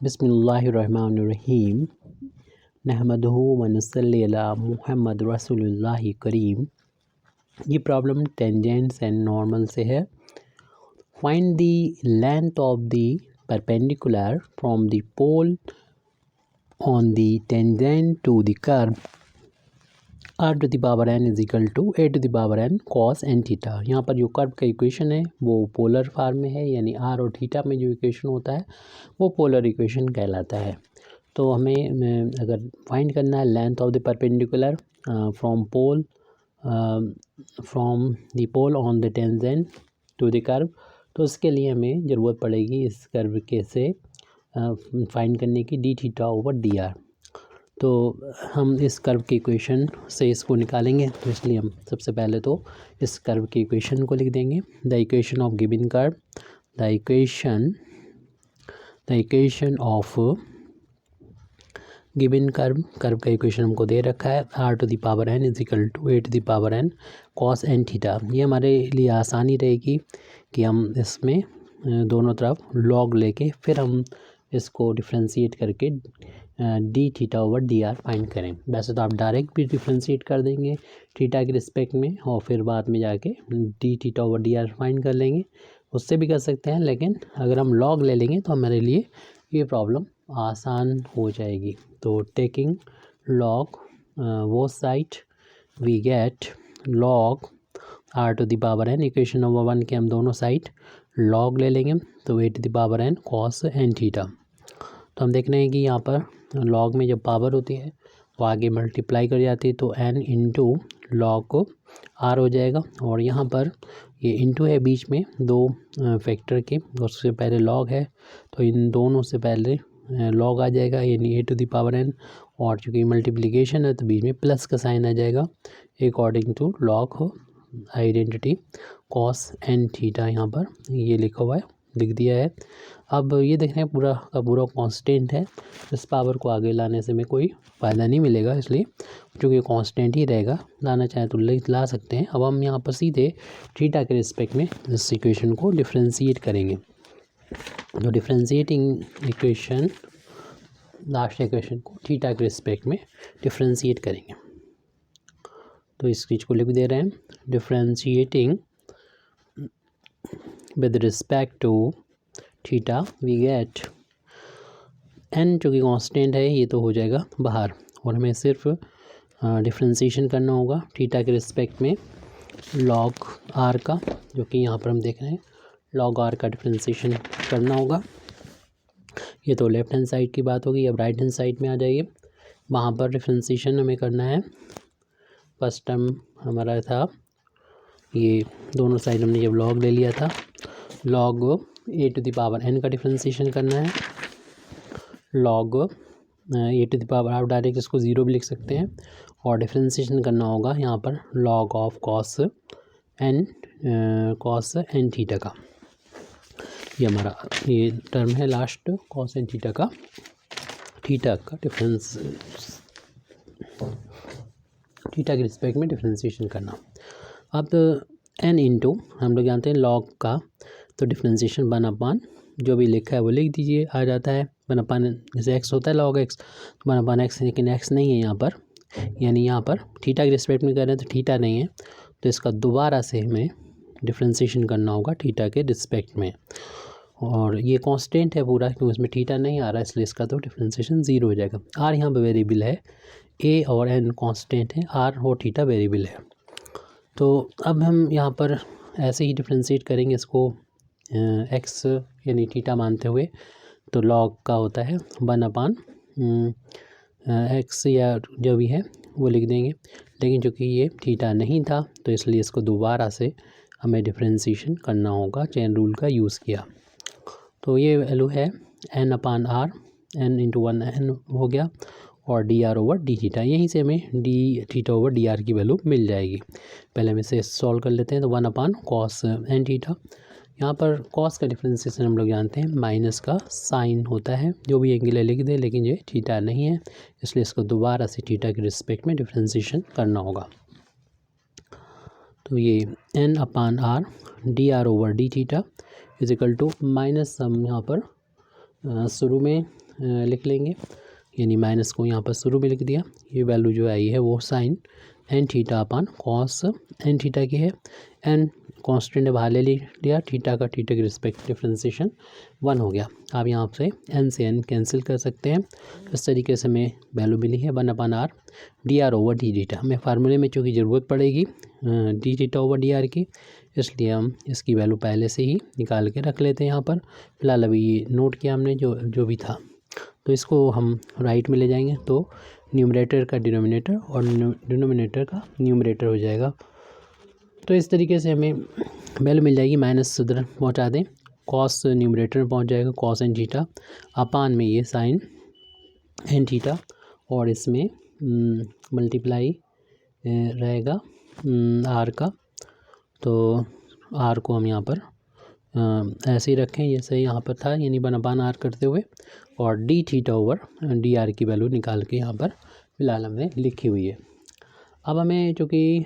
बिस्मिल्लाहिर्रहमानिर्रहीम नहमदुहु व नसल्ली अला मुहम्मद रसूलुल्लाहि करीम। ये प्रॉब्लम टेंजेंट्स एंड नॉर्मल से है। Find the length of the perpendicular from the pole on the tangent to the curve r to the power n is equal to a to the power n cos n theta. यहाँ पर जो curve का equation है वो polar form में है, यानी r और थीटा में जो इक्वेशन होता है वो पोलर इक्वेशन कहलाता है। तो हमें अगर फाइंड करना है length of the perpendicular from the pole on the tangent to the curve, तो उसके लिए हमें ज़रूरत पड़ेगी इस कर्व के से फाइंड करने की D theta over d are. तो हम इस कर्व की इक्वेशन से इसको निकालेंगे, तो इसलिए हम सबसे पहले तो इस कर्व की इक्वेशन को लिख देंगे। The equation of given curve, the equation of given curve का इक्वेशन हमको दे रखा है r to the power n is equal to a to the power n cos n theta. ये हमारे लिए आसानी रहेगी कि हम इसमें दोनों तरफ लॉग लेके फिर हम इसको डिफ्रेंशिएट करके D theta over d are find करें। वैसे तो आप डायरेक्ट भी डिफ्रेंशिएट कर देंगे थीटा के रिस्पेक्ट में और फिर बाद में जाके D theta over d are find कर लेंगे, उससे भी कर सकते हैं, लेकिन अगर हम लॉग ले लेंगे तो हमारे लिए ये प्रॉब्लम आसान हो जाएगी। तो टेकिंग लॉग वो side we get log r to the power n, equation number 1 के हम दोनों साइड लॉग ले लेंगे तो a to the power n cos n theta. तो हम देख रहे हैं कि यहाँ पर लॉग में जब पावर होती है वो आगे मल्टीप्लाई कर जाती है, तो n इंटू लॉग को r हो जाएगा, और यहाँ पर ये इंटू है बीच में दो फैक्टर के, उससे पहले लॉग है तो इन दोनों से पहले लॉग आ जाएगा, यानी a to the power n, और चूँकि मल्टीप्लिकेशन है तो बीच में प्लस का साइन आ जाएगा according to log identity cos n theta. यहाँ पर ये लिखा हुआ है, लिख दिया है। अब ये देख रहे हैं पूरा का पूरा कांस्टेंट है, इस पावर को आगे लाने से हमें कोई फ़ायदा नहीं मिलेगा, इसलिए क्योंकि कांस्टेंट ही रहेगा, लाना चाहे तो ला सकते हैं। अब हम यहाँ पर सीधे थीटा के रिस्पेक्ट में इस इक्वेशन को डिफ्रेंशिएट करेंगे। तो डिफ्रेंशिएटिंग इक्वेशन, लास्ट इक्वेशन को थीटा के रिस्पेक्ट में डिफ्रेंशिएट करेंगे। तो इस चीज़ को लिख दे रहे हैं, differentiating with respect to theta we get n, जो कि कांस्टेंट है ये तो हो जाएगा बाहर, और हमें सिर्फ डिफ्रेंशिएशन करना होगा थीटा के रिस्पेक्ट में लॉग r का, जो कि यहाँ पर हम देख रहे हैं लॉग r का डिफ्रेंशिएशन करना होगा। ये तो लेफ्ट हैंड साइड की बात होगी। अब राइट हैंड साइड में आ जाइए, वहाँ पर डिफ्रेंशिएशन हमें करना है। फर्स्ट टर्म हमारा था ये, दोनों साइड हमने जब लॉग ले लिया था, log a to the power n का डिफ्रेंशिएशन करना है, log a to the power, आप डायरेक्ट इसको ज़ीरो भी लिख सकते हैं, और डिफ्रेंशिएशन करना होगा यहाँ पर log of cos n theta का। ये हमारा ये टर्म है लास्ट, cos n थीटा का डिफरेंस, थीटा के रिस्पेक्ट में डिफ्रेंशिएशन करना। अब n इंटू हम लोग जानते हैं लॉग का, तो डिफ्रेंशिएशन 1/, जो भी लिखा है वो लिख दीजिए, आ जाता है 1/, जैसे x होता है log x, तो 1/x, लेकिन x नहीं है यहाँ पर, यानी यहाँ पर थीटा के रिस्पेक्ट में कर रहे हैं तो थीटा नहीं है, तो इसका दोबारा से हमें डिफ्रेंशिएशन करना होगा थीटा के रिस्पेक्ट में। और ये कांस्टेंट है पूरा, क्योंकि इसमें थीटा नहीं आ रहा है, इसलिए इसका तो डिफ्रेंशिएशन 0 हो जाएगा। r यहाँ पर वेरिएबल है, a और n कांस्टेंट है, r और थीटा वेरिएबल है। तो अब हम यहाँ पर ऐसे ही डिफ्रेंशिएट करेंगे इसको x यानी थीटा मानते हुए, तो लॉग का होता है 1/x या जो भी है वो लिख देंगे, लेकिन चूँकि ये थीटा नहीं था तो इसलिए इसको दोबारा से हमें डिफ्रेंशिएशन करना होगा, चेन रूल का यूज़ किया। तो ये वैल्यू है n/r, n इंटू 1n हो गया, और D r over d theta, यहीं से हमें D theta over d r की वैल्यू मिल जाएगी। पहले हम इसे सॉल्व कर लेते हैं। तो 1/cos n थीटा, यहाँ पर cos का डिफ्रेंशिएशन हम लोग जानते हैं माइनस का साइन होता है, जो भी एंगल है लिख दे, लेकिन ये थीटा नहीं है, इसलिए इसको दोबारा से थीटा के रिस्पेक्ट में डिफ्रेंशिएशन करना होगा। तो ये n/r d r over d theta is equal to minus, हम यहाँ पर शुरू में लिख लेंगे, यानी माइनस को यहाँ पर शुरू में लिख दिया। ये वैल्यू जो आई है वो sine n theta upon cos n theta की है। एन कॉन्स्टेंट बाहर ले लिया, थीटा का थीटा के रिस्पेक्ट डिफ्रेंसिएशन 1 हो गया। आप यहाँ से एन कैंसिल कर सकते हैं। इस तरीके से हमें वैल्यू मिली है 1/r dr over d theta. हमें फार्मूले में चूँकि ज़रूरत पड़ेगी डी थीटा ओवर dr की, इसलिए हम इसकी वैल्यू पहले से ही निकाल के रख लेते हैं यहाँ पर। फिलहाल अभी ये नोट किया हमने जो भी था, तो इसको हम राइट में ले जाएंगे तो न्यूमरेटर का डिनोमिनेटर और डिनोमिनेटर का न्यूमरेटर हो जाएगा। तो इस तरीके से हमें वैल्यू मिल जाएगी। माइनस उधर पहुँचा दें, कॉस न्यूमरेटर में पहुँच जाएगा कॉस एन थीटा अपान में ये साइन एन थीटा, और इसमें मल्टीप्लाई रहेगा आर का। तो आर को हम यहाँ पर ऐसे ही रखें जैसे यहाँ पर था, यानी 1/r करते हुए, और D theta over d r की वैल्यू निकाल के यहाँ पर फिलहाल हमने लिखी हुई है। अब हमें चूँकि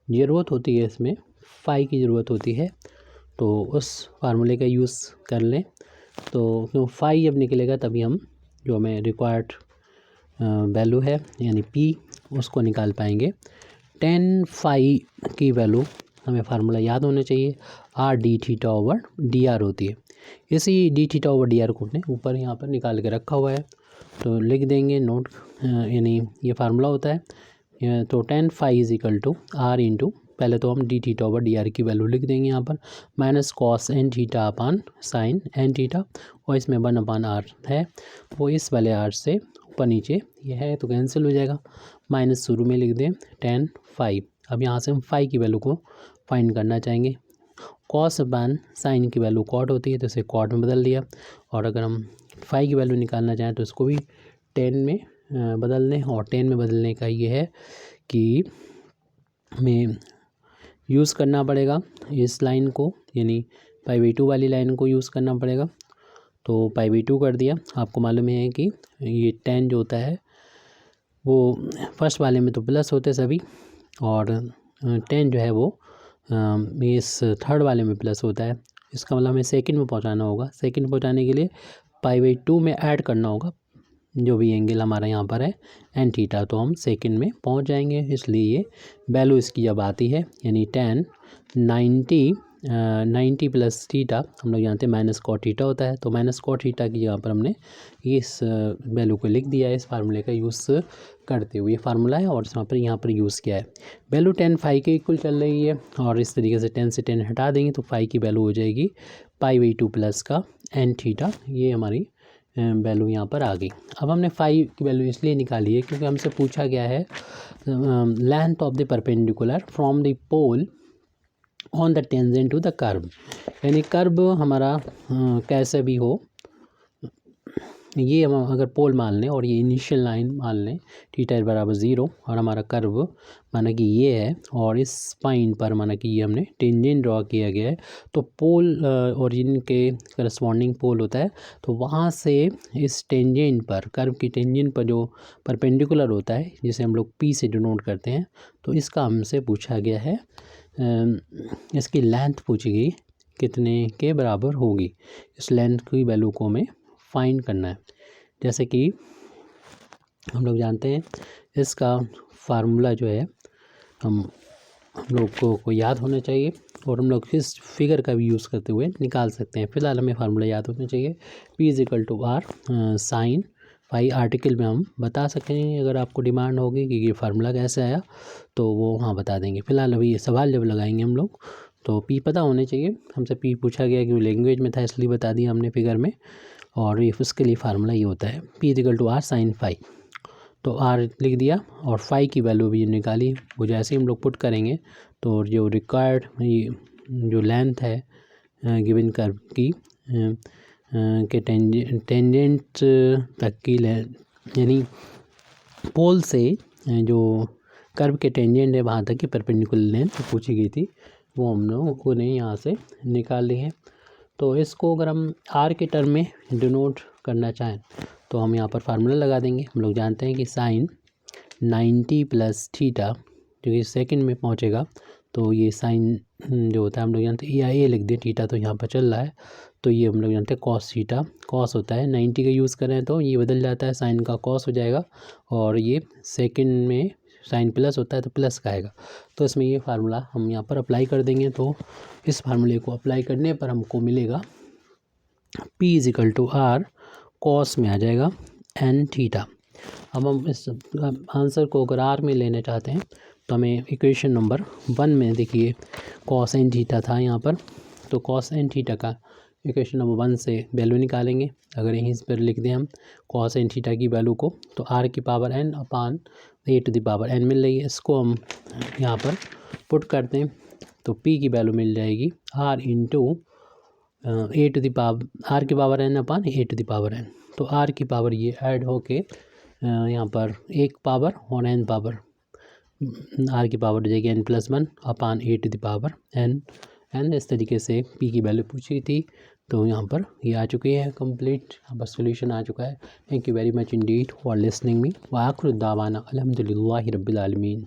ज़रूरत होती है, इसमें फाई की ज़रूरत होती है, तो उस फार्मूले का यूज़ कर लें। तो क्यों फाई जब निकलेगा तभी हम जो हमें रिक्वायर्ड वैल्यू है यानी पी उसको निकाल पाएंगे। tan फाई की वैल्यू हमें फार्मूला याद होना चाहिए, R D theta over d are होती है। इसी D theta over d are को हमने ऊपर यहाँ पर निकाल के रखा हुआ है, तो लिख देंगे नोट, यानी ये फार्मूला होता है। तो tan phi is equal to r into, पहले तो हम d theta over d r की वैल्यू लिख देंगे यहाँ पर, minus cos n theta upon sine n theta, और इसमें 1/r है, वो इस वाले आर से ऊपर नीचे ये है तो कैंसिल हो जाएगा। माइनस शुरू में लिख दें tan फाई। अब यहाँ से हम फाई की वैल्यू को फाइंड करना चाहेंगे। कॉस अपान साइन की वैल्यू कॉट होती है, तो इसे कॉट में बदल दिया, और अगर हम फाई की वैल्यू निकालना चाहें तो इसको भी 10 में बदल दें। और 10 में बदलने का ये है कि हमें यूज़ करना पड़ेगा इस लाइन को, यानी π/2 वाली लाइन को यूज़ करना पड़ेगा। तो π/2 कर दिया। आपको मालूम है कि ये 10 जो होता है वो फर्स्ट वाले में तो प्लस होते सभी, और 10 जो है वो इस थर्ड वाले में प्लस होता है। इसका मतलब हमें सेकंड में पहुंचाना होगा। सेकंड पहुंचाने के लिए π/2 में ऐड करना होगा जो भी एंगल हमारा यहाँ पर है एन थीटा, तो हम सेकंड में पहुँच जाएंगे। इसलिए ये वैल्यू इसकी जब आती है, यानी tan 90 प्लस थीटा, हम लोग जानते हैं माइनस कॉट थीटा होता है, तो माइनस कॉट थीटा की जगह पर हमने इस वैल्यू को लिख दिया है इस फार्मूले का यूज़ करते हुए। ये फार्मूला है और यहाँ पर यूज़ किया है। वैल्यू tan फाई के इक्वल चल रही है, और इस तरीके से 10 से 10 हटा देंगे तो फाई की वैल्यू हो जाएगी π/2 प्लस का एन थीटा। ये हमारी वैल्यू यहाँ पर आ गई। अब हमने फाई की वैल्यू इसलिए निकाली है क्योंकि हमसे पूछा गया है length of the perpendicular from the pole on the tangent to the curve, यानी कर्व हमारा कैसे भी हो, ये हम अगर पोल मान लें और ये इनिशियल लाइन मान लें थीटा बराबर 0, और हमारा कर्व माना कि ये है, और इस पॉइंट पर माना कि ये हमने टेंजेंट ड्रॉ किया गया है, तो पोल ओरिजिन के करस्पॉन्डिंग पोल होता है, तो वहाँ से इस टेंजेंट पर, कर्व की टेंजेंट पर जो परपेंडिकुलर होता है जिसे हम लोग पी से डिनोट करते हैं, तो इसका हमसे पूछा गया है, इसकी लेंथ पूछी गई कितने के बराबर होगी। इस लेंथ की वैल्यू को हमें फाइंड करना है। जैसे कि हम लोग जानते हैं इसका फार्मूला जो है हम लोग को याद होना चाहिए, और हम लोग इस फिगर का भी यूज़ करते हुए निकाल सकते हैं। फिलहाल हमें फार्मूला याद होना चाहिए, P = R sine phi. Article में हम बता सकेंगे अगर आपको डिमांड होगी कि ये फार्मूला कैसे आया तो वो वहाँ बता देंगे। फिलहाल अभी ये सवाल जब लगाएंगे हम लोग तो P पता होने चाहिए। हमसे P पूछा गया कि वो लैंग्वेज में था इसलिए बता दिया हमने फिगर में, और ये उसके लिए फार्मूला ये होता है P = R साइन फाई। तो R लिख दिया और फाई की वैल्यू भी निकाली। वो जैसे ही हम लोग पुट करेंगे तो जो रिक्वायर्ड जो लेंथ है गिवन कर्व की के टेंजेंट तक की यानी पोल से जो कर्व के टेंजेंट है वहाँ तक की परपेंडिकुलर लेंथ पूछी गई थी, वो हम लोगों ने यहाँ से निकाल ली है। तो इसको अगर हम R के टर्म में डिनोट करना चाहें तो हम यहाँ पर फार्मूला लगा देंगे। हम लोग जानते हैं कि साइन 90 प्लस थीटा जो कि सेकंड में पहुँचेगा, तो ये साइन जो होता है हम लोग जानते हैं, या ए लिख दें, थीटा तो यहाँ पर चल रहा है, तो ये हम लोग जानते हैं कॉस थीटा कॉस होता है। 90 का यूज़ करें तो ये बदल जाता है, साइन का कॉस हो जाएगा, और ये सेकंड में साइन प्लस होता है तो प्लस का आएगा। तो इसमें ये फार्मूला हम यहाँ पर अप्लाई कर देंगे। तो इस फार्मूले को अप्लाई करने पर हमको मिलेगा P = R कॉस में आ जाएगा n थीटा। अब हम इस आंसर को अगर R में लेना चाहते हैं तो हमें इक्वेशन नंबर 1 में देखिए कॉस n थीटा था यहाँ पर, तो कॉस n थीटा का इक्वेशन नंबर 1 से वैल्यू निकालेंगे। अगर यहीं पर लिख दें हम कॉस n थीटा की वैल्यू को, तो r की पावर n अपान a⁴n मिल रही है। इसको हम यहाँ पर पुट करते हैं तो p की वैल्यू मिल जाएगी r इंटू r की पावर n अपान a⁴n। तो r की पावर ये ऐड होके यहाँ पर एक पावर और n पावर, r की पावर हो जाएगी n+1 अपान a⁴n। इस तरीके से p की वैल्यू पूछी थी, तो यहाँ पर ये आ चुकी है कंप्लीट, बस सोल्यूशन आ चुका है। Thank you very much Indeed for listening me. व आखिर दावाना अल्हम्दुलिल्लाहि रब्बिल आलमीन।